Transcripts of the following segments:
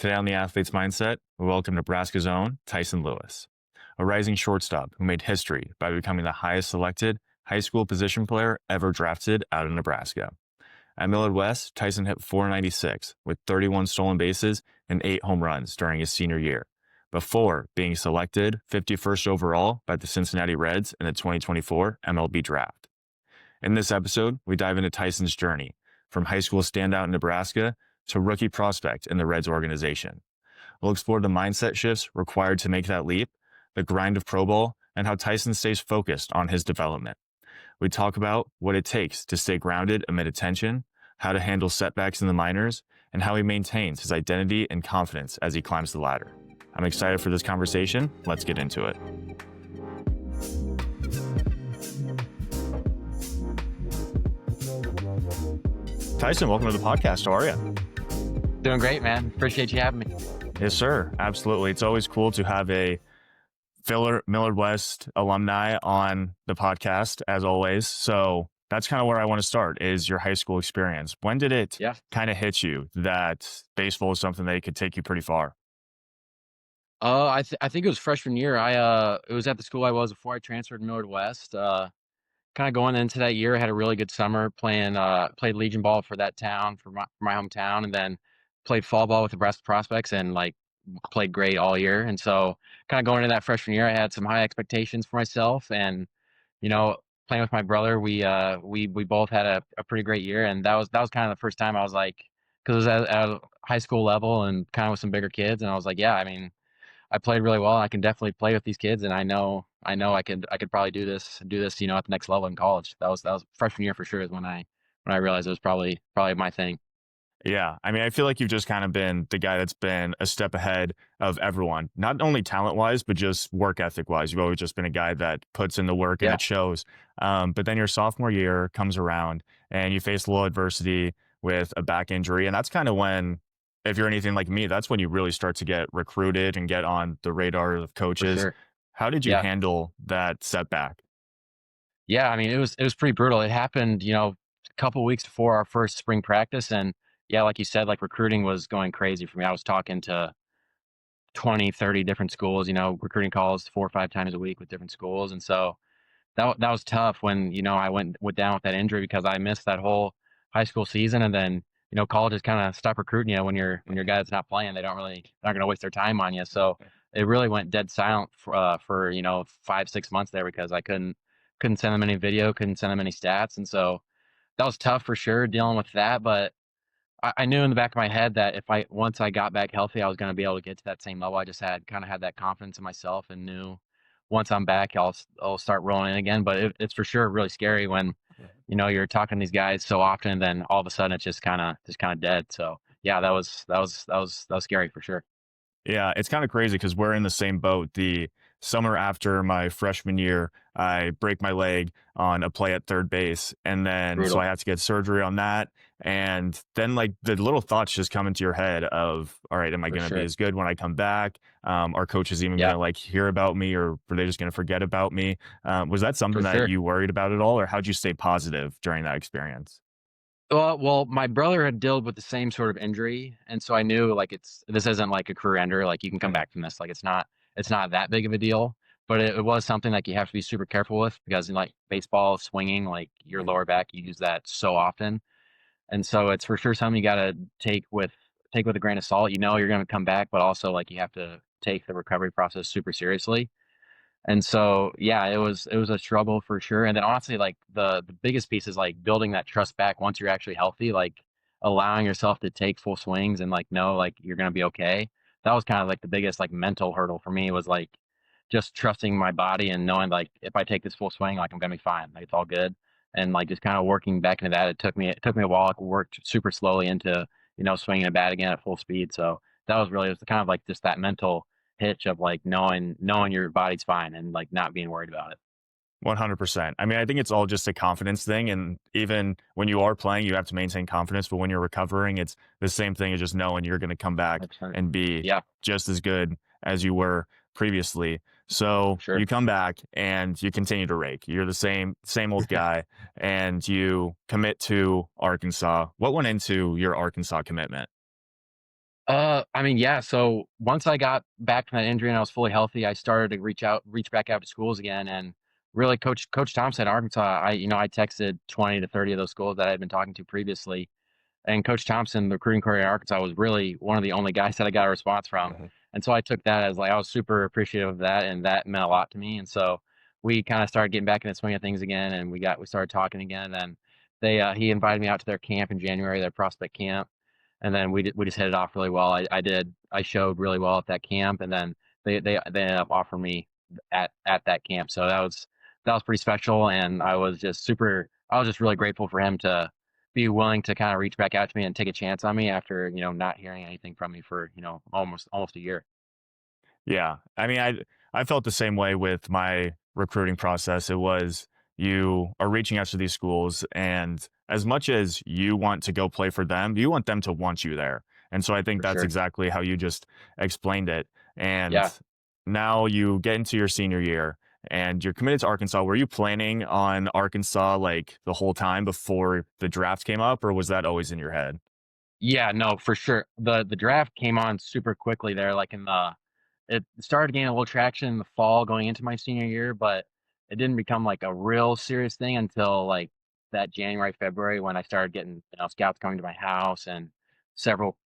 Today on The Athlete's Mindset, we welcome Nebraska's own Tyson Lewis, a rising shortstop who made history by becoming the highest selected high school position player ever drafted out of Nebraska. At Millard West, Tyson hit .496 with 31 stolen bases and 8 home runs during his senior year, before being selected 51st overall by the Cincinnati Reds in the 2024 MLB Draft. In this episode, we dive into Tyson's journey from high school standout in Nebraska to rookie prospect in the Reds organization. We'll explore the mindset shifts required to make that leap, the grind of pro ball, and how Tyson stays focused on his development. We talk about what it takes to stay grounded amid attention, how to handle setbacks in the minors, and how he maintains his identity and confidence as he climbs the ladder. I'm excited for this conversation. Let's get into it. Tyson, welcome to the podcast. How are you? Doing great, man. Appreciate you having me. Yes, sir. Absolutely. It's always cool to have a Millard West alumni on the podcast, as always. So that's kind of where I want to start, is your high school experience. When did it kind of hit you that baseball is something that could take you pretty far? I think it was freshman year. It was at the school I was before I transferred to Millard West. Kind of going into that year, I had a really good summer played Legion ball for that town, for my hometown, and then played fall ball with the Nebraska Prospects and played great all year. And so kind of going into that freshman year, I had some high expectations for myself, and playing with my brother, we both had a pretty great year. And that was kind of the first time I was like, because it was at a high school level and kind of with some bigger kids, and I was like, yeah, I mean, I played really well. I can definitely play with these kids, and I know I could probably do this, at the next level in college. That was freshman year for sure, is when I realized it was probably my thing. Yeah. I mean, I feel like you've just kind of been the guy that's been a step ahead of everyone, not only talent wise, but just work ethic wise. You've always just been a guy that puts in the work and it shows. But then your sophomore year comes around and you face a little adversity with a back injury. And that's kind of when, if you're anything like me, that's when you really start to get recruited and get on the radar of coaches. For sure. How did you handle that setback? Yeah, I mean, it was pretty brutal. It happened, a couple weeks before our first spring practice, and yeah, like you said, recruiting was going crazy for me. I was talking to 20, 30 different schools, recruiting calls 4 or 5 times a week with different schools. And so that was tough when, I went down with that injury, because I missed that whole high school season. And then, colleges kind of stop recruiting you when you're a guy that's not playing. They're not going to waste their time on you. So it really went dead silent for 5-6 months there, because I couldn't send them any video, couldn't send them any stats. And so that was tough for sure, dealing with that. But I knew in the back of my head that once I got back healthy, I was going to be able to get to that same level. I just had that confidence in myself, and knew once I'm back, I'll start rolling in again. But it's for sure really scary when, you're talking to these guys so often, and then all of a sudden it's just kind of dead. So yeah, that was scary for sure. Yeah, it's kind of crazy because we're in the same boat. The summer after my freshman year, I break my leg on a play at third base. And then Brutal. so I had to get surgery on that. And then the little thoughts just come into your head of, all right, am I going to be as good when I come back? Are coaches even going to hear about me, or are they just going to forget about me? Was that something that you worried about at all, or how'd you stay positive during that experience? Well, my brother had dealt with the same sort of injury, and so I knew this isn't like a career ender. Like, you can come back from this. Like, it's not that big of a deal. But it was something you have to be super careful with, because in baseball, swinging, your lower back, you use that so often, and so it's for sure something you got to take with a grain of salt. You're going to come back, but also you have to take the recovery process super seriously. And so, yeah, it was a struggle for sure. And then honestly, the biggest piece is building that trust back once you're actually healthy, allowing yourself to take full swings and know you're going to be okay. That was kind of the biggest mental hurdle for me, was just trusting my body and knowing if I take this full swing, I'm going to be fine. It's all good. And just kind of working back into that. It took me a while. I worked super slowly into, swinging a bat again at full speed. So that was really, it was kind of just that mental hitch of knowing your body's fine, and not being worried about it. 100%. I mean, I think it's all just a confidence thing. And even when you are playing, you have to maintain confidence. But when you're recovering, it's the same thing as just knowing you're going to come back 100%. and be just as good as you were previously. So you come back and you continue to rake. You're the same old guy, and you commit to Arkansas. What went into your Arkansas commitment? I mean, yeah. So once I got back from that injury and I was fully healthy, I started to reach back out to schools again. And really, Coach Thompson at Arkansas, I texted 20 to 30 of those schools that I had been talking to previously. And Coach Thompson, the recruiting coordinator at Arkansas, was really one of the only guys that I got a response from. Mhm. And so I took that as like I was super appreciative of that, and that meant a lot to me. And so we kind of started getting back in the swing of things again, and we started talking again. And he invited me out to their camp in January, their prospect camp, and then we just hit it off really well. I showed really well at that camp, and then they ended up offering me at that camp. So that was pretty special, and I was just really grateful for him to be willing to kind of reach back out to me and take a chance on me after not hearing anything from me for almost a year. Yeah. I mean, I felt the same way with my recruiting process. It was you are reaching out to these schools, and as much as you want to go play for them, you want them to want you there. And so I think For that's sure. exactly how you just explained it. And Yeah. now you get into your senior year and you're committed to Arkansas. Were you planning on Arkansas like the whole time before the draft came up, or was that always in your head? Yeah, no, for sure. The draft came on super quickly there, like in the it started gaining a little traction in the fall going into my senior year, but it didn't become like a real serious thing until like that January, February when I started getting, scouts coming to my house and several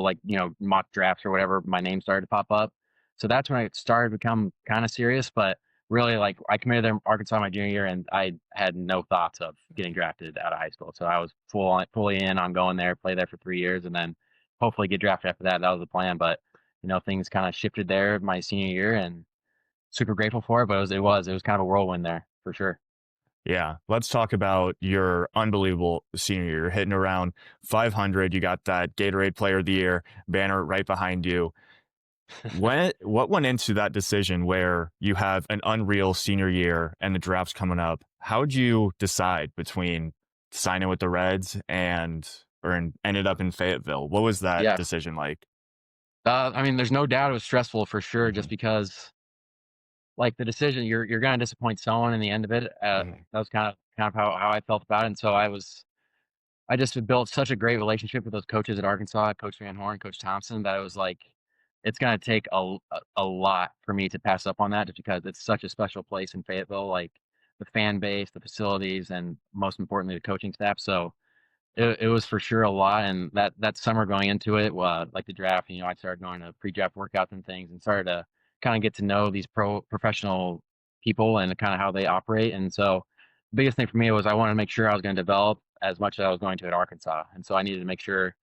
like, mock drafts or whatever, my name started to pop up. So that's when it started to become kind of serious, but really like I committed to Arkansas my junior year and I had no thoughts of getting drafted out of high school. So I was fully in on going there, play there for 3 years and then hopefully get drafted after that. That was the plan. But things kind of shifted there my senior year and super grateful for it. But it was kind of a whirlwind there for sure. Yeah, let's talk about your unbelievable senior year. You're hitting around 500. You got that Gatorade Player of the Year banner right behind you. What went into that decision where you have an unreal senior year and the draft's coming up? How'd you decide between signing with the Reds and ended up in Fayetteville? What was that Yeah. decision like? I mean, there's no doubt it was stressful for sure, just Hmm. because like the decision you're gonna disappoint someone in the end of it. Hmm. That was kind of how I felt about it. And so I just had built such a great relationship with those coaches at Arkansas, Coach Van Horn, Coach Thompson, that it was like it's gonna take a lot for me to pass up on that just because it's such a special place in Fayetteville, like the fan base, the facilities, and most importantly, the coaching staff. So it was for sure a lot, and that summer going into it, like the draft, I started going to pre-draft workouts and things, and started to kind of get to know these professional people and kind of how they operate. And so, the biggest thing for me was I wanted to make sure I was going to develop as much as I was going to at Arkansas, and so I needed to make sure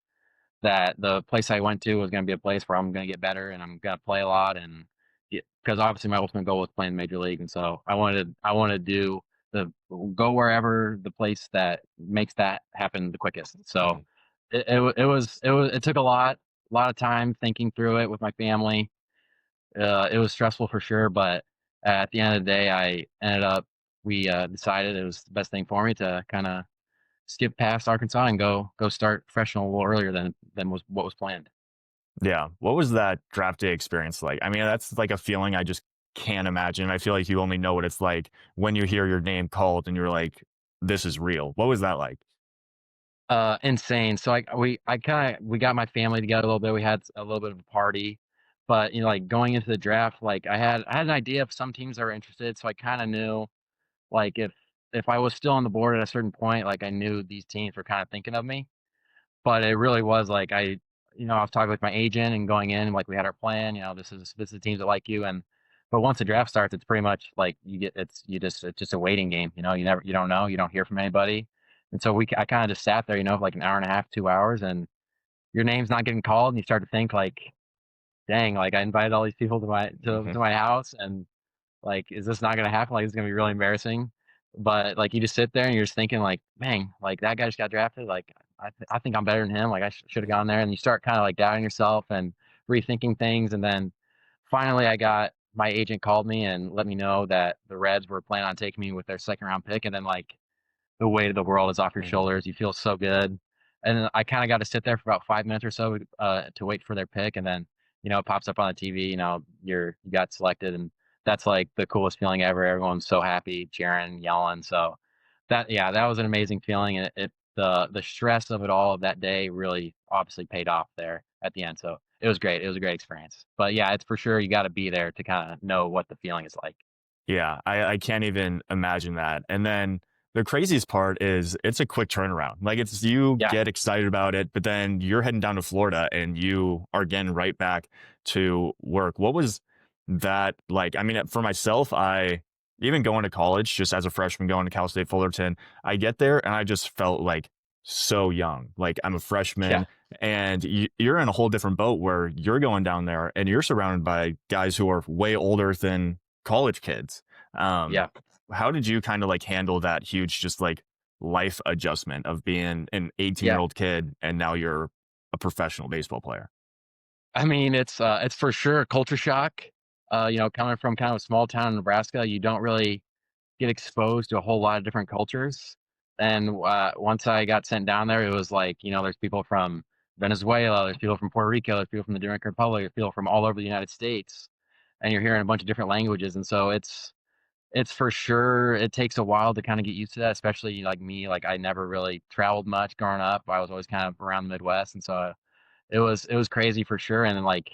that the place I went to was going to be a place where I'm going to get better and I'm going to play a lot and because obviously my ultimate goal was playing major league and so I wanted to do the go wherever the place that makes that happen the quickest. So Hmm. it took a lot of time thinking through it with my family. It was stressful for sure, but at the end of the day, I ended up we decided it was the best thing for me to kind of skip past Arkansas and go start professional a little earlier than was what was planned. Yeah. What was that draft day experience like? I mean, that's like a feeling I just can't imagine. I feel like you only know what it's like when you hear your name called and you're like, this is real. What was that like? Insane. So we got my family together a little bit. We had a little bit of a party, but like going into the draft, like I had an idea of some teams that were interested, so I kind of knew like if I was still on the board at a certain point, like I knew these teams were kind of thinking of me. But it really was like I was talking with my agent and going in, like we had our plan, this is the teams that like you. And but once the draft starts, it's pretty much like it's just a waiting game. You don't know, you don't hear from anybody. And so I kind of just sat there, for like an hour and a half, 2 hours, and your name's not getting called, and you start to think like, dang, like I invited all these people to Hmm. my house, and like, is this not gonna happen? Like, it's gonna be really embarrassing. But like, you just sit there and you're just thinking, like, man, like that guy just got drafted. Like, I think I'm better than him. Like, I should have gone there. And you start kind of like doubting yourself and rethinking things. And then finally, I got my agent called me and let me know that the Reds were planning on taking me with their second round pick. And then like the weight of the world is off your Hmm. shoulders. You feel so good. And I kind of got to sit there for about 5 minutes or so to wait for their pick, and then it pops up on the TV. You got selected, and that's like the coolest feeling ever. Everyone's so happy, cheering, yelling. So that was an amazing feeling, and the stress of it all of that day really obviously paid off there at the end. So it was great. It was a great experience. But yeah, it's for sure you got to be there to kind of know what the feeling is like. Yeah, I can't even imagine that. And then the craziest part is it's a quick turnaround. Like it's you Yeah, get excited about it, but then you're heading down to Florida and you are getting right back to work. What was that like? I mean, for myself, I even going to college just as a freshman going to Cal State Fullerton, I get there and I just felt like so young. Like I'm a yeah, freshman and you're in a whole different boat where you're going down there and you're surrounded by guys who are way older than college kids. Um, yeah. how did you kind of like handle that huge, just like life adjustment of being an 18-year Yeah. old kid and now you're a professional baseball player? I mean, it's for sure a culture shock. Coming from kind of a small town in Nebraska, you don't really get exposed to a whole lot of different cultures. And once I got sent down there, it was like, there's people from Venezuela, there's people from Puerto Rico, there's people from the Dominican Republic, there's people from all over the United States, and you're hearing a bunch of different languages. And so it's for sure it takes a while to kind of get used to that, especially like me. Like I never really traveled much growing up. I was always kind of around the Midwest, and so it was crazy for sure. And then like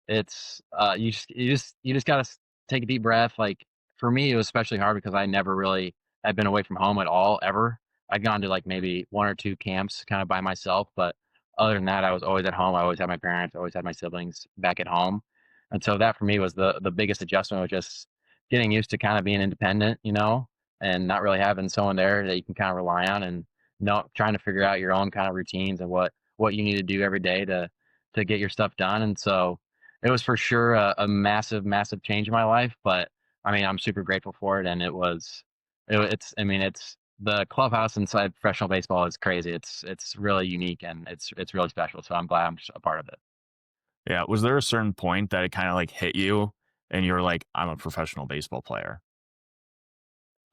it's, you just gotta take a deep breath, like, for me, it was especially hard because I never really had been away from home at all, ever. I'd gone to, like, maybe 1 or 2 camps kinda by myself, but other than that, I was always at home. I always had my parents, I always had my siblings back at home, and so that for me was the biggest adjustment, was just getting used to kinda being independent, and not really having someone there that you can kinda rely on, and not trying to figure out your own kinda routines and what you need to do every day to get your stuff done. And so it was for sure a massive, massive change in my life, but I mean, I'm super grateful for it. And it's, I mean, it's the clubhouse inside professional baseball is crazy. It's really unique and it's really special. So I'm glad I'm just a part of it. Yeah. Was there a certain point that it kind of like hit you and you're like, I'm a professional baseball player?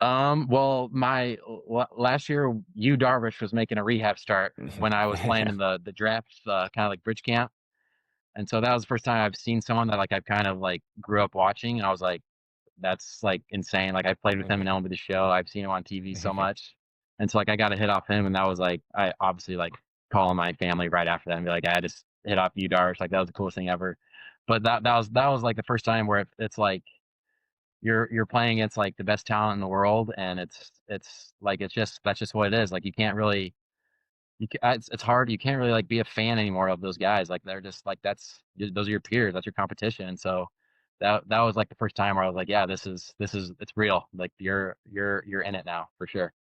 Well, last year, Darvish was making a rehab start when I was playing Yeah. in the draft, kind of like bridge camp. And so that was the first time I've seen someone that like I've kind of like grew up watching. And I was like, that's, like, insane. Like, I played with him in MLB The Show. I've seen him on TV so much. And so, like, I got a hit off him, and that was, like, I obviously, like, calling my family right after that and be like, "I just hit off you, Darvish." Like, that was the coolest thing ever. But that was, like, the first time where it's like you're playing against, like, the best talent in the world, and it's like, that's just what it is. Like, you can't really it's hard. You can't really, like, be a fan anymore of those guys. Like, they're just like, those are your peers. That's your competition. And so that was, like, the first time where I was like, "Yeah, this is it's real." Like, you're in it now for sure.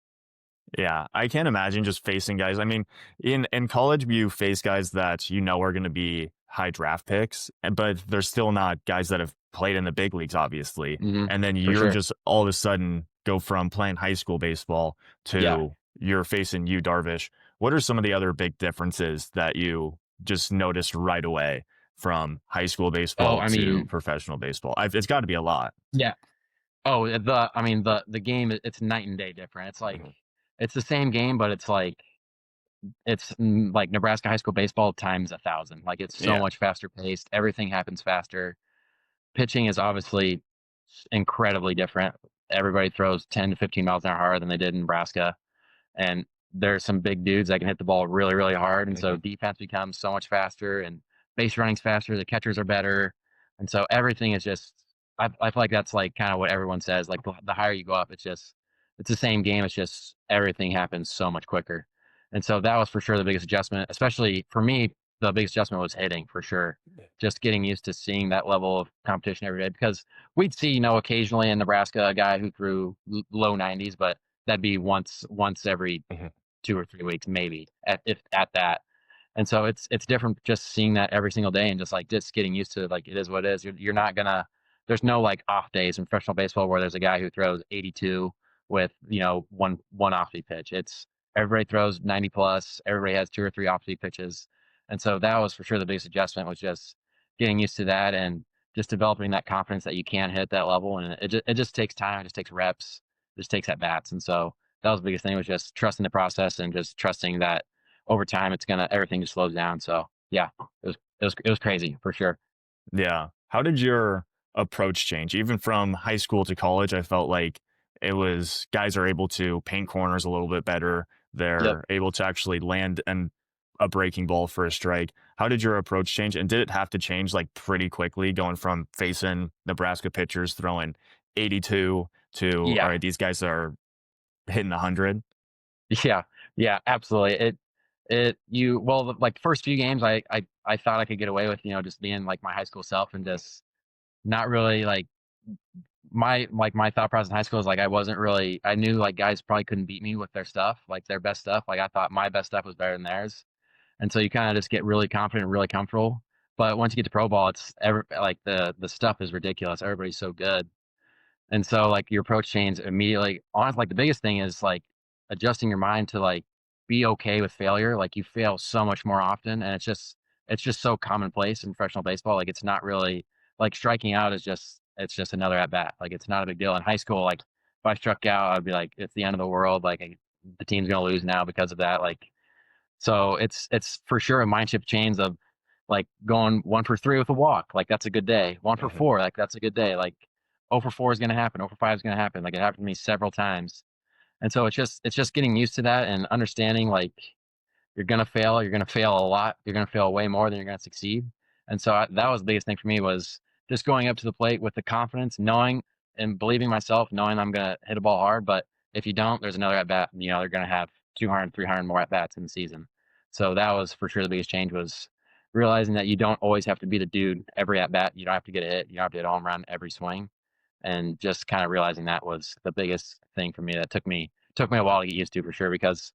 Yeah, I can't imagine just facing guys. I mean, in college, you face guys that you know are going to be high draft picks, but they're still not guys that have played in the big leagues, obviously. Mhm. And then For you're sure. just all of a sudden go from playing high school baseball Yeah. to you're facing you, Darvish. What are some of the other big differences that you just noticed right away from high school Oh, baseball I to mean, professional baseball? It's got to be a lot. yeah. Oh, I mean, the game, it's night and day different. It's like Mhm. it's the same game, but it's like like Nebraska high school baseball times 1,000. Like, it's so Yeah. much faster paced. Everything happens faster. Pitching is obviously incredibly different. Everybody throws 10 to 15 miles an hour harder than they did in Nebraska. And there's some big dudes that can hit the ball really, really hard. And so Mhm. defense becomes so much faster and base running's faster. The catchers are better. And so everything is just, I feel like that's like kind of what everyone says. Like the higher you go up, it's the same game. It's just everything happens so much quicker. And so that was for sure the biggest adjustment, especially for me. The biggest adjustment was hitting for sure. Just getting used to seeing that level of competition every day, because we'd see, occasionally in Nebraska, a guy who threw low 90s, but that'd be once every Mhm. 2 or 3 weeks, maybe, if at that. And so it's different just seeing that every single day, and just getting used to, like, it is what it is. You're not gonna there's no, like, off days in professional baseball where there's a guy who throws 82 with, one off-speed pitch. It's everybody throws 90 plus, everybody has 2 or 3 off-speed pitches. And so that was for sure the biggest adjustment, was just getting used to that, and just developing that confidence that you can hit that level. And it just takes time, it just takes reps, it just takes at bats. And so that was the biggest thing, was just trusting the process and just trusting that over time everything just slows down. So yeah, it was crazy for sure. Yeah. How did your approach change? Even from high school to college, I felt like it was guys are able to paint corners a little bit better. Yep. They're able to actually land a breaking ball for a strike. how did your approach change? And did it have to change like pretty quickly going from facing Nebraska pitchers throwing 82 to, all Yeah. right, these guys are hitting 100? Yeah. Yeah, absolutely. Like the first few games I thought I could get away with, just being like my high school self and just not really like my thought process in high school is like I knew like guys probably couldn't beat me with their stuff, like their best stuff. Like I thought my best stuff was better than theirs. And so you kind of just get really confident and really comfortable. But once you get to pro ball, like the stuff is ridiculous. Everybody's so good. And so, like, your approach changes immediately. Honestly, like, the biggest thing is, like, adjusting your mind to, like, be okay with failure. Like, you fail so much more often, and it's just so commonplace in professional baseball. Like, it's not really like, striking out is just it's just another at bat. Like, it's not a big deal. In high school, like, if I struck out, I'd be like, "It's the end of the world." Like, the team's gonna lose now because of that. Like, so it's for sure a mind shift change of like going 1 for 3 with a walk. Like that's a good day. 1 for 4, like that's a good day. Like 0 for 4 is gonna happen. 0 for 5 is gonna happen. Like it happened to me several times. And so it's just getting used to that and understanding like you're gonna fail. You're gonna fail a lot. You're gonna fail way more than you're gonna succeed. And so that was the biggest thing for me was just going up to the plate with the confidence, knowing and believing myself, knowing I'm gonna hit a ball hard. But if you don't, there's another at bat. They're gonna have 200, 300 more at bats in the season. So that was for sure the biggest change was realizing that you don't always have to be the dude every at bat. You don't have to get a hit. You don't have to hit a home run every swing. And just kind of realizing that was the biggest thing for me that took me a while to get used to for sure because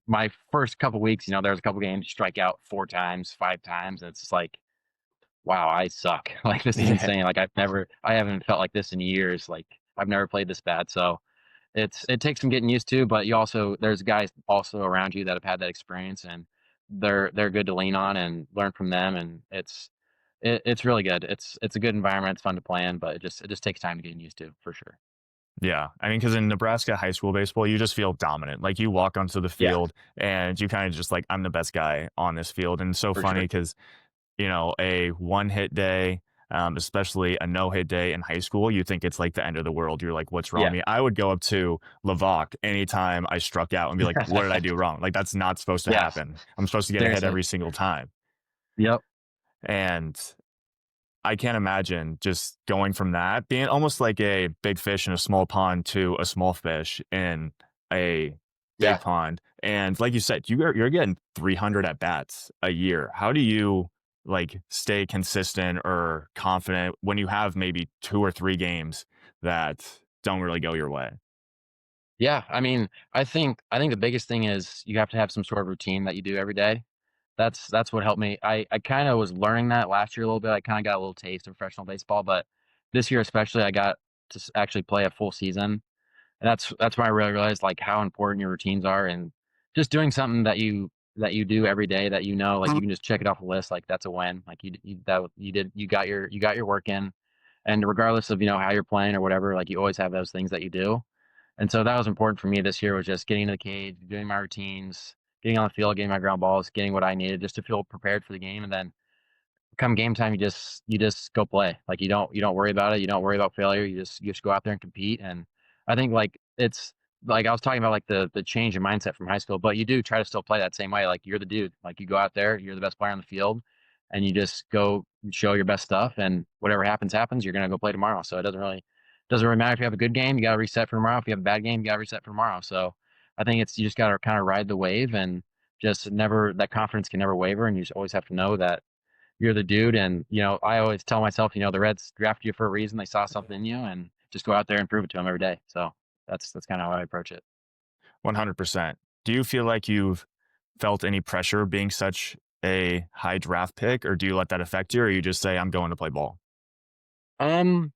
my first couple weeks, there was a couple games you strike out 4 times, 5 times, and it's just like, wow, I suck. Like this is Yeah. insane. Like I haven't felt like this in years. Like I've never played this bad. So it takes some getting used to, but there's guys also around you that have had that experience and they're good to lean on and learn from them. And it's really good. It's a good environment. It's fun to play in, but it just takes time to get used to for sure. Yeah. I mean, because in Nebraska high school baseball, you just feel dominant. Like you walk onto the Yeah, field and you kind of just like, I'm the best guy on this field. And it's so for funny sure. because, a one hit day, especially a no hit day in high school, you think it's like the end of the world. You're like, what's wrong with Yeah. me? I would go up to Levac anytime I struck out and be like, what did I do wrong? Like, that's not supposed to Yes. happen. I'm supposed to get ahead Seriously. every single time. Yep. And I can't imagine just going from that being almost like a big fish in a small pond to a small fish in a big Yeah. pond. And like you said, you're getting 300 at bats a year. How do you like stay consistent or confident when you have maybe 2 or 3 games that don't really go your way? Yeah. I mean, I think the biggest thing is you have to have some sort of routine that you do every day. That's what helped me. I kind of was learning that last year a little bit. I kind of got a little taste of professional baseball, but this year especially, I got to actually play a full season, and that's when I really realized like how important your routines are, and just doing something that you do every day that like you can just check it off a list. Like that's a win. Like you got your work in, and regardless of how you're playing or whatever, like you always have those things that you do. And so that was important for me this year was just getting into the cage, doing my routines, getting on the field, getting my ground balls, getting what I needed just to feel prepared for the game. And then come game time, you just go play. Like you don't worry about it. You don't worry about failure. You just go out there and compete. And I think like it's like I was talking about like the change in mindset from high school, but you do try to still play that same way. Like you're the dude. Like you go out there, you're the best player on the field, and you just go show your best stuff. And whatever happens, happens. You're gonna go play tomorrow. So it doesn't really matter if you have a good game. You got to reset for tomorrow. If you have a bad game, you got to reset for tomorrow. So I think you just got to kind of ride the wave and just never that confidence can never waver, and you just always have to know that you're the dude. And I always tell myself, the Reds drafted you for a reason. They saw something in you, and just go out there and prove it to them every day. So that's kind of how I approach it. 100%. Do you feel like you've felt any pressure being such a high draft pick, or do you let that affect you, or you just say, I'm going to play ball? Um,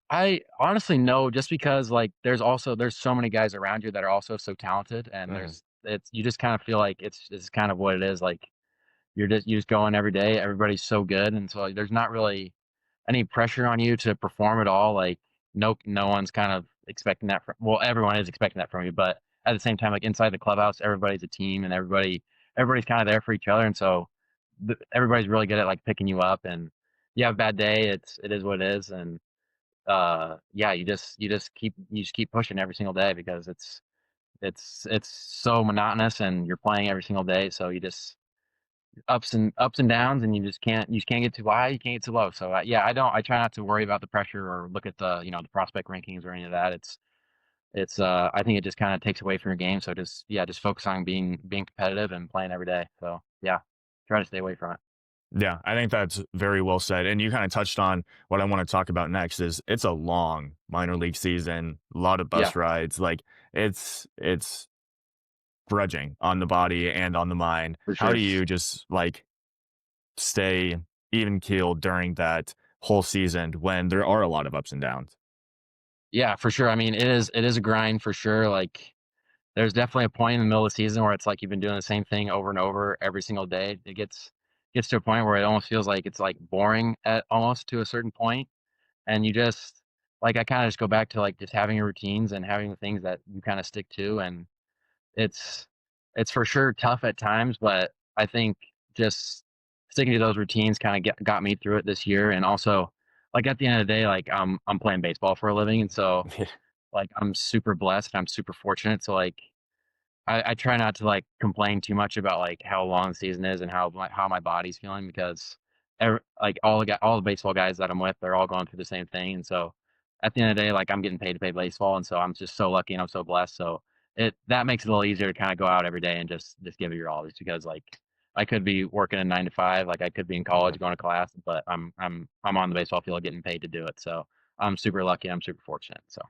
I honestly know just because like there's so many guys around you that are also so talented, and Mhm. it's you just kind of feel like it's kind of what it is. Like you just going every day. Everybody's so good, and so like, there's not really any pressure on you to perform at all. Like no one's kind of expecting that from well, everyone is expecting that from you, but at the same time, like inside the clubhouse, everybody's a team and everybody's kind of there for each other. And so everybody's really good at like picking you up, and you have a bad day, it is what it is. And yeah, you just keep pushing every single day because it's so monotonous and you're playing every single day. So ups and downs, and you just can't get too high, you can't get too low. So yeah, I try not to worry about the pressure or look at the the prospect rankings or any of that. It's I think it just kind of takes away from your game. So just yeah, just focus on being competitive and playing every day. So yeah, try to stay away from it. Yeah, I think that's very well said. And you kind of touched on what I want to talk about next is it's a long minor league season, a lot of Yeah, bus rides. Like it's grudging on the body and on the mind. for How sure. do you just like stay even keeled during that whole season when there are a lot of ups and downs? Yeah, for sure. I mean, it is a grind for sure. Like there's definitely a point in the middle of the season where it's like you've been doing the same thing over and over every single day. It gets to a point where it almost feels like it's like boring at almost to a certain point. And you just like I kind of just go back to like just having your routines and having the things that you kind of stick to. And it's it's for sure tough at times, but I think just sticking to those routines kind of got me through it this year. And also, like at the end of the day, like I'm playing baseball for a living, and so like I'm super blessed and I'm super fortunate. So like I try not to like complain too much about like how long the season is and how my body's feeling because like all the baseball guys that I'm with, they're all going through the same thing. And so at the end of the day, like I'm getting paid to play baseball, and so I'm just so lucky and I'm so blessed. So it that makes it a little easier to kind of go out every day and just give it your all. Just because like I could be working a 9 to 5, like I could be in college going to class, but I'm on the baseball field getting paid to do it. So I'm super lucky. I'm super fortunate. So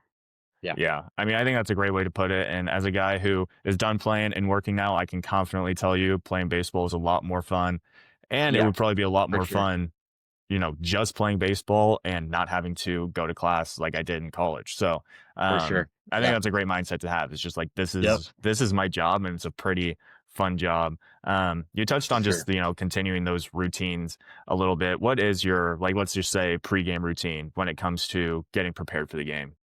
yeah, Yeah. I mean, I think that's a great way to put it. And as a guy who is done playing and working now, I can confidently tell you playing baseball is a lot more fun. And it yeah, would probably be a lot for more sure, fun, just playing baseball and not having to go to class like I did in college. So for sure. I think Yeah. that's a great mindset to have. It's just like this Yep. is this is my job and it's a pretty fun job. You touched For on just sure. continuing those routines a little bit. What is your like let's just say pregame routine when it comes to getting prepared for the game?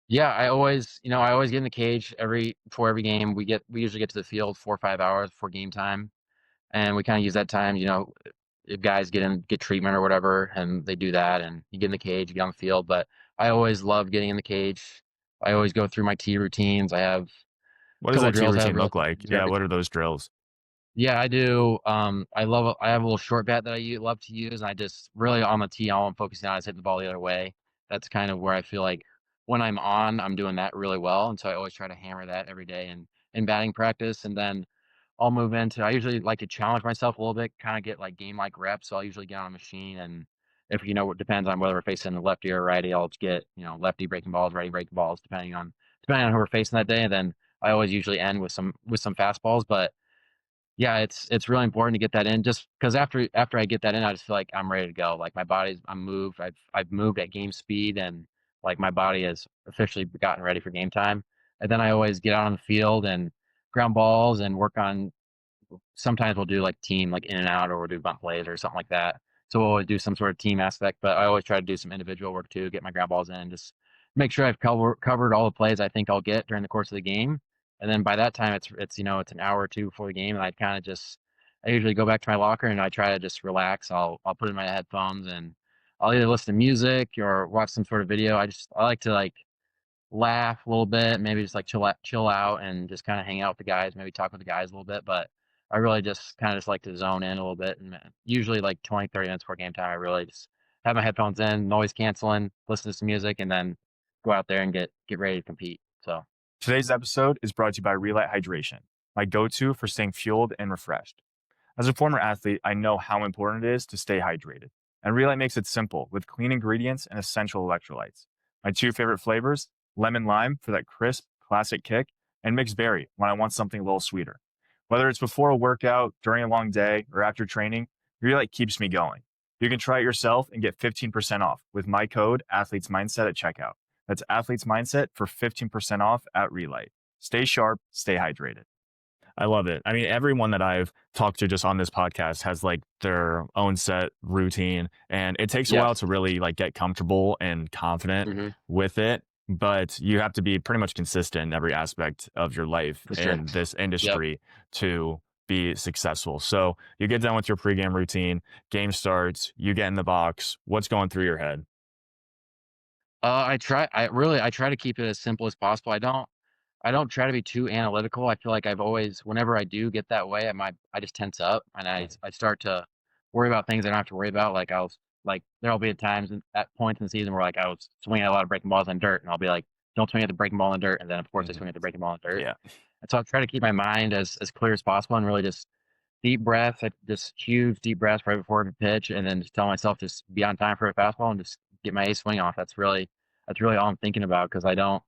Yeah, I always get in the cage before every game. We usually get to the field 4 or 5 hours before game time, and we kinda use that time, if guys get treatment or whatever, and they do that, and you get in the cage, you get on the field. But I always love getting in the cage. I always go through my T routines. I have a What does couple that tea drills I have routine real look like? do Yeah, every what are those drills? Yeah, I do. I have a little short bat that love to use. And I just really on the tee, all I'm focusing on is hitting the ball the other way. That's kind of where I feel like when I'm on, I'm doing that really well. And so I always try to hammer that every day in batting practice. And then I'll move into, I usually like to challenge myself a little bit, kind of get like game like reps. So I'll usually get on a machine, and if it depends on whether we're facing a lefty or a righty, I'll just get, lefty breaking balls, righty breaking balls, depending on who we're facing that day. And then I always usually end with some fastballs. But yeah, it's really important to get that in just because after I get that in, I just feel like I'm ready to go. Like I'm moved. I've moved at game speed, and like my body has officially gotten ready for game time. And then I always get out on the field and ground balls and work on, sometimes we'll do like team, like in and out, or we'll do bunt plays or something like that. So we'll always do some sort of team aspect, but I always try to do some individual work too, get my ground balls in, just make sure I've covered all the plays I think I'll get during the course of the game. And then by that time, it's an hour or two before the game, and I usually go back to my locker and I try to just relax. I'll put in my headphones and I'll either listen to music or watch some sort of video. I like to like laugh a little bit, maybe just like chill out and just kind of hang out with the guys, maybe talk with the guys a little bit. But I really just kind of just like to zone in a little bit. And usually like 20, 30 minutes before game time, I really just have my headphones in, noise canceling, listen to some music, and then go out there and get ready to compete. So Today's episode is brought to you by Relight Hydration, my go-to for staying fueled and refreshed. As a former athlete, I know how important it is to stay hydrated. And Relight makes it simple with clean ingredients and essential electrolytes. My two favorite flavors, lemon lime for that crisp, classic kick, and mixed berry when I want something a little sweeter. Whether it's before a workout, during a long day, or after training, Relight keeps me going. You can try it yourself and get 15% off with my code Athletes Mindset at checkout. That's Athletes Mindset for 15% off at Relight. Stay sharp, stay hydrated. I love it. I mean, everyone that I've talked to just on this podcast has like their own set routine, and it takes a while yes, to really like get comfortable and confident hmm with it. But you have to be pretty much consistent in every aspect of your life for sure. in this Yep. industry to be successful. So you get done with your pregame routine, game starts, you get in the box. What's going through your head? I try to keep it as simple as possible. I don't. I don't try to be too analytical. I feel like I've always whenever I do get that way, I just tense up and I start to worry about things I don't have to worry about. Like there'll be at times at points in the season where like I was swinging at a lot of breaking balls in dirt, and I'll be like, "Don't swing at the breaking ball in dirt," and then of course I Mhm. swing at the breaking ball in dirt. Yeah. And so I try to keep my mind as clear as possible and really just deep breaths, like just huge deep breaths right before every pitch, and then just tell myself just be on time for a fastball and just get my ace swing off. That's really all I'm thinking about because I don't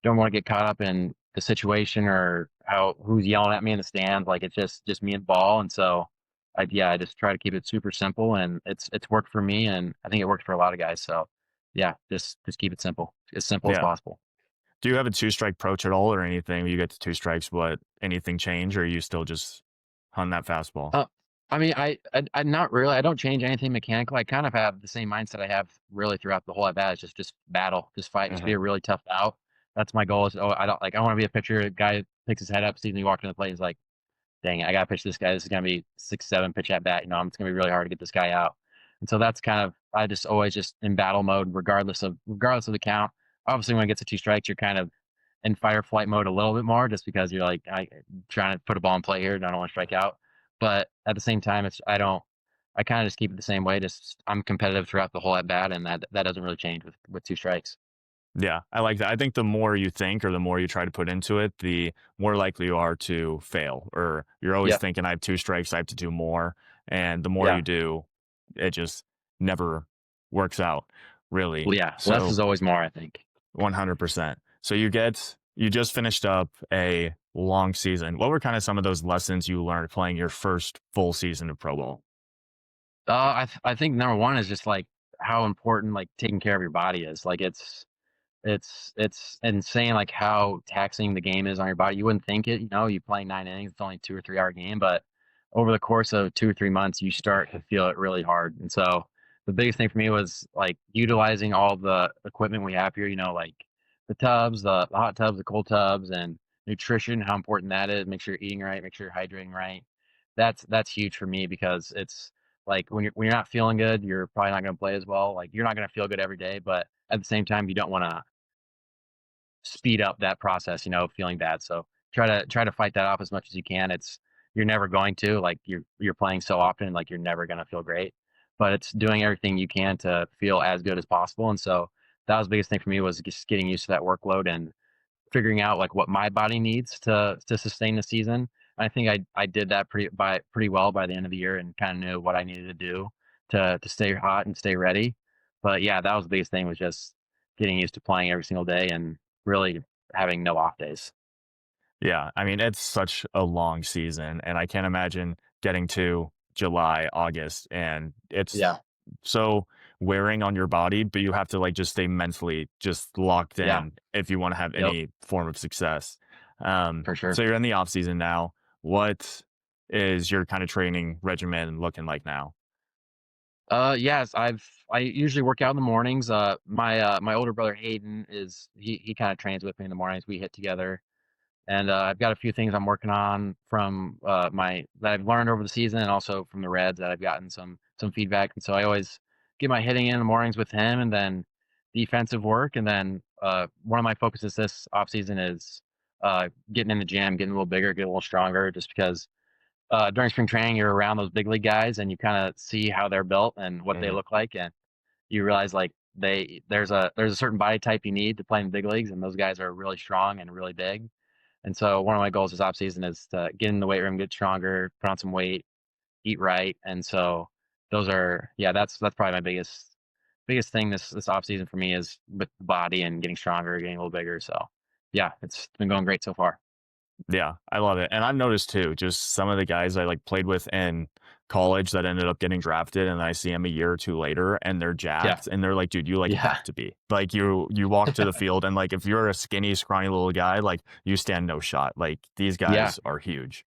want to get caught up in the situation or how who's yelling at me in the stands. Like it's just me and ball, and so I just try to keep it super simple, and it's worked for me, and I think it works for a lot of guys. So yeah, just keep it simple as Yeah. possible. Do you have a two-strike approach at all or anything? When you get to two strikes, what anything change, or are you still just hunting that fastball? Uh, I mean, I not really. I don't change anything mechanical. I kind of have the same mindset I have really throughout the whole at bat. It's just battle, just fight, just be Mhm. a really tough out. That's my goal. Is I don't like I want to be a pitcher. A guy picks his head up, sees me walking to the plate. He's like, dang it, I gotta pitch this guy. This is gonna be 6, 7 pitch at bat. It's gonna be really hard to get this guy out. And so that's kind of I just always just in battle mode, regardless of the count. Obviously, when it gets to two strikes, you're kind of in fight or flight mode a little bit more, just because you're like I trying to put a ball in play here, and I don't want to strike out. But at the same time, it's I don't. I kind of just keep it the same way. Just I'm competitive throughout the whole at bat, and that doesn't really change with two strikes. Yeah, I like that. I think the more you think or the more you try to put into it, the more likely you are to fail. Or you're always Yep. thinking, I have two strikes, I have to do more. And the more you Yeah. do, it just never works out, really. Well, yeah. Less So is always more, I think. 100%. So you just finished up a long season. What were kind of some of those lessons you learned playing your first full season of Pro Bowl? I think number one is just like how important like taking care of your body is. Like it's insane like how taxing the game is on your body. You wouldn't think it, you play 9 innings, it's only 2 or 3 hour game, but over the course of 2 or 3 months, you start to feel it really hard. And so the biggest thing for me was like utilizing all the equipment we have here, like the tubs, the hot tubs, the cold tubs, and nutrition, how important that is. Make sure you're eating right, make sure you're hydrating right. That's huge for me because it's like when you're not feeling good, you're probably not going to play as well. Like you're not going to feel good every day, but at the same time, you don't want to speed up that process, feeling bad. So try to fight that off as much as you can. You're never going to like you're playing so often, like you're never going to feel great, but it's doing everything you can to feel as good as possible. And so that was the biggest thing for me was just getting used to that workload and figuring out like what my body needs to sustain the season. I think I did that pretty well by the end of the year and kind of knew what I needed to do to stay hot and stay ready. But yeah, that was the biggest thing was just getting used to playing every single day and really having no off days. Yeah, I mean, it's such a long season, and I can't imagine getting to July, August, and it's Yeah. so wearing on your body, but you have to like just stay mentally just locked Yeah. in if you want to have Yep. any form of success. For So sure. you're in the off season now. What is your kind of training regimen looking like now? Yes, I usually work out in the mornings. My older brother Hayden he kind of trains with me in the mornings. We hit together. And I've got a few things I'm working on from my that I've learned over the season, and also from the Reds that I've gotten some feedback. And so I always get my hitting in the mornings with him, and then defensive work. And then one of my focuses this off season is getting in the gym, getting a little bigger, getting a little stronger. Just because during spring training you're around those big league guys, and you kind of see how they're built and what they Mhm. look like, and you realize like there's a certain body type you need to play in the big leagues, and those guys are really strong and really big. And so one of my goals this off season is to get in the weight room, get stronger, put on some weight, eat right. And so that's probably my biggest thing this off season for me is with the body and getting stronger, getting a little bigger. So yeah, it's been going great so far. Yeah, I love it. And I've noticed too, just some of the guys I like played with in college that ended up getting drafted and I see them a year or two later and they're Yeah. jacked and they're like, dude, you like Yeah. have to be. Like you walk to the field and like if you're a skinny, scrawny little guy, like you stand no shot. Like these Yeah. guys are huge.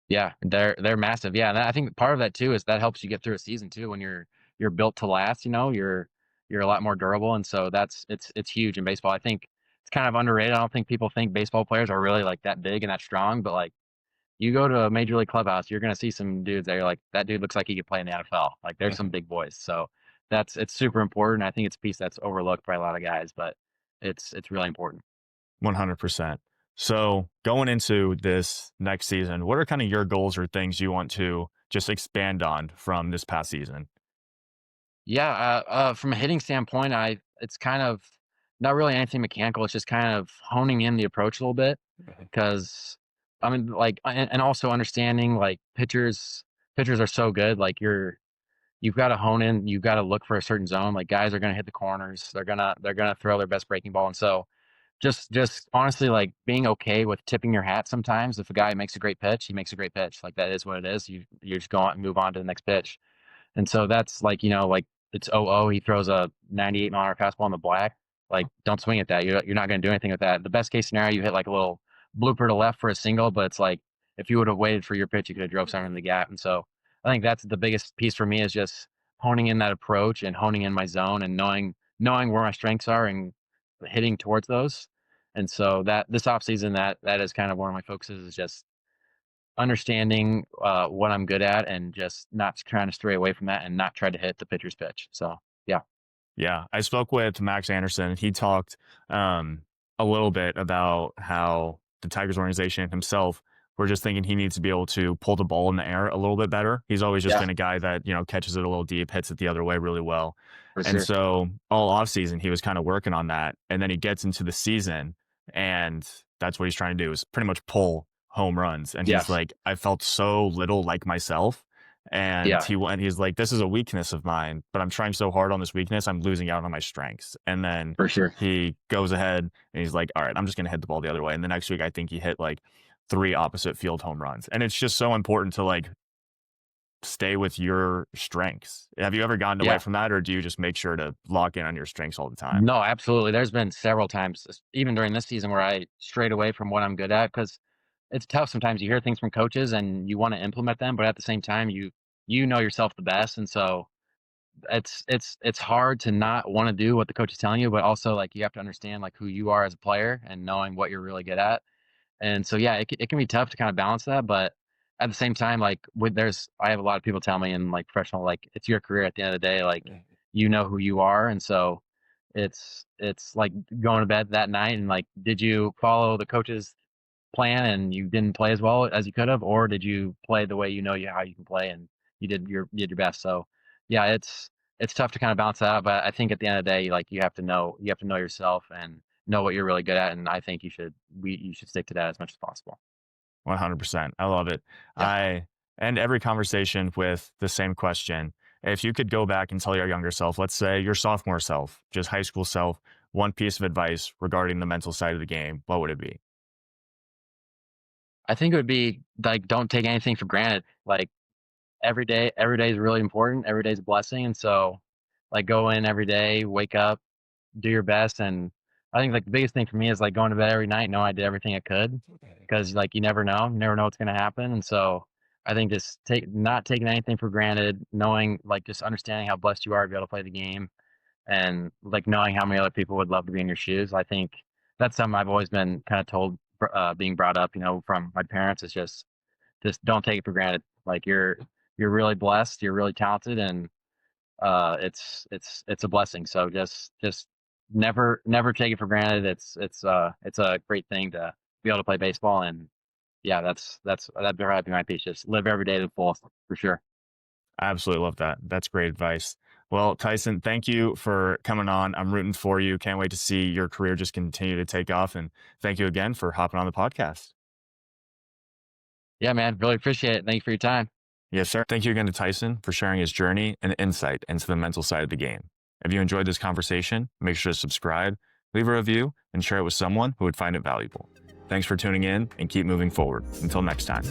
Yeah. They're massive. Yeah. And I think part of that too is that helps you get through a season too when you're built to last, you're a lot more durable. And so it's huge in baseball. I think it's kind of underrated. I don't think people think baseball players are really like that big and that strong, but like you go to a major league clubhouse, you're gonna see some dudes that are like, that dude looks like he could play in the NFL. Like there's some big boys. So it's super important. I think it's a piece that's overlooked by a lot of guys, but it's really important. 100%. So going into this next season, what are kind of your goals or things you want to just expand on from this past season? Yeah, from a hitting standpoint, it's kind of not really anything mechanical. It's just kind of honing in the approach a little bit because I mean, like, and also understanding like pitchers are so good. Like you've got to hone in. You've got to look for a certain zone. Like guys are going to hit the corners. They're gonna throw their best breaking ball, and so just honestly like being okay with tipping your hat sometimes. If a guy makes a great pitch, he makes a great pitch. Like that is what it is. You just go on and move on to the next pitch. And so that's like, like it's 0-0. He throws a 98-mile-an-hour fastball in the black. Like, don't swing at that. You're not going to do anything with that. The best case scenario, you hit like a little blooper to left for a single, but it's like if you would have waited for your pitch, you could have drove something in the gap. And so I think that's the biggest piece for me is just honing in that approach and honing in my zone and knowing where my strengths are and hitting towards those. And so that this offseason, that is kind of one of my focuses is just understanding, what I'm good at and just not trying to stray away from that and not try to hit the pitcher's pitch. So, yeah. Yeah, I spoke with Max Anderson. And he talked um, a little bit about how the Tigers organization himself were just thinking he needs to be able to pull the ball in the air a little bit better. He's always just Yeah, been a guy that catches it a little deep, hits it the other way really well. for And sure. so all offseason, he was kind of working on that. And then he gets into the season, and that's what he's trying to do is pretty much pull home runs. And he's Yes. like, I felt so little like myself, and Yeah, he's like, this is a weakness of mine, but I'm trying so hard on this weakness, I'm losing out on my strengths. And then for sure. he goes ahead and he's like, all right, I'm just gonna hit the ball the other way. And the next week I think he hit like 3 opposite field home runs. And it's just so important to like stay with your strengths. Have you ever gotten away Yeah. from that, or do you just make sure to lock in on your strengths all the time? No, absolutely. There's been several times, even during this season, where I strayed away from what I'm good at because it's tough. Sometimes you hear things from coaches and you want to implement them, but at the same time, you know yourself the best, and so it's hard to not want to do what the coach is telling you, but also like you have to understand like who you are as a player and knowing what you're really good at. And so, yeah, it can be tough to kind of balance that, but at the same time, like I have a lot of people tell me in like professional, like it's your career at the end of the day, like you know who you are, and so it's like going to bed that night and like, did you follow the coach's plan and you didn't play as well as you could have, or did you play the way how you can play and you did your best? So, yeah, it's tough to kind of balance that out, but I think at the end of the day, like you have to know yourself and know what you're really good at, and I think you should stick to that as much as possible. 100%. I love it. Yeah. I end every conversation with the same question. If you could go back and tell your younger self, let's say your sophomore self, just high school self, one piece of advice regarding the mental side of the game, what would it be? I think it would be like don't take anything for granted. Like every day is really important. Every day is a blessing, and so like go in every day, wake up, do your best. And I think like the biggest thing for me is like going to bed every night, knowing I did everything I could, because like you never know what's going to happen. And so I think just not taking anything for granted, knowing like just understanding how blessed you are to be able to play the game, and like knowing how many other people would love to be in your shoes. I think that's something I've always been kind of told, being brought up, from my parents. Is just don't take it for granted. Like you're really blessed, you're really talented, and it's a blessing. So just never take it for granted. It's a great thing to be able to play baseball, and yeah, that'd probably be my piece. Just live every day to the fullest for sure. I absolutely love that. That's great advice. Well, Tyson, thank you for coming on. I'm rooting for you. Can't wait to see your career just continue to take off. And thank you again for hopping on the podcast. Yeah, man, really appreciate it. Thank you for your time. Yes, sir. Thank you again to Tyson for sharing his journey and insight into the mental side of the game. If you enjoyed this conversation, make sure to subscribe, leave a review, and share it with someone who would find it valuable. Thanks for tuning in and keep moving forward. Until next time.